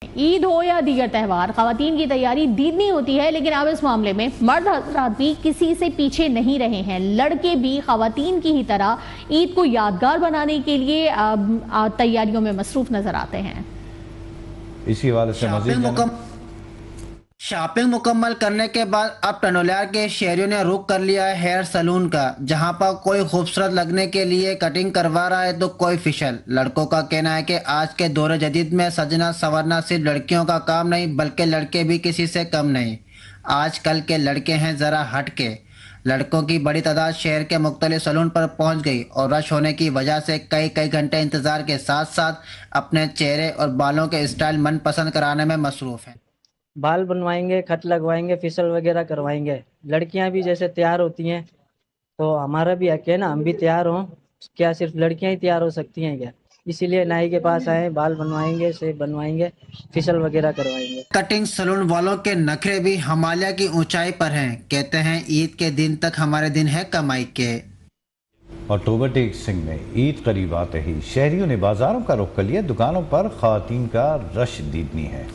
ईद हो या दीगर त्यौहार, खवातीन की तैयारी दीदनी होती है, लेकिन अब इस मामले में मर्द हज़रात भी किसी से पीछे नहीं रहे हैं। लड़के भी खवातीन की ही तरह ईद को यादगार बनाने के लिए तैयारियों में मसरूफ नजर आते हैं। इसी हवाले से शॉपिंग मुकम्मल करने के बाद अब टनोलियार के शहरियों ने रुख कर लिया है हेयर सलून का, जहां पर कोई खूबसूरत लगने के लिए कटिंग करवा रहा है तो कोई फेशियल। लड़कों का कहना है कि आज के दौर जदीद में सजना संवरना सिर्फ लड़कियों का काम नहीं, बल्कि लड़के भी किसी से कम नहीं। आजकल के लड़के हैं ज़रा हट के। लड़कों की बड़ी तादाद शहर के मुख्तलिफ सलून पर पहुंच गई और रश होने की वजह से कई कई घंटे इंतज़ार के साथ साथ अपने चेहरे और बालों के स्टाइल मनपसंद कराने में मसरूफ़ हैं। बाल बनवाएंगे, खत लगवाएंगे, फेशियल वगैरह करवाएंगे। लड़कियां भी जैसे तैयार होती हैं तो हमारा भी हक है ना, हम भी तैयार हों। क्या सिर्फ लड़कियां ही तैयार हो सकती हैं क्या? इसीलिए नाई के पास आए, बाल बनवाएंगे, शेव बनवाएंगे, फेशियल वगैरह करवाएंगे। कटिंग सलून वालों के नखरे भी हिमालय की ऊंचाई पर हैं। कहते हैं ईद के दिन तक हमारे दिन है कमाई के। अक्टूबर टेक सिंह में ईद करीब आते ही शहरियों ने बाजारों का रुख कर लिया। दुकानों पर खवातीन का रश दीदनी है।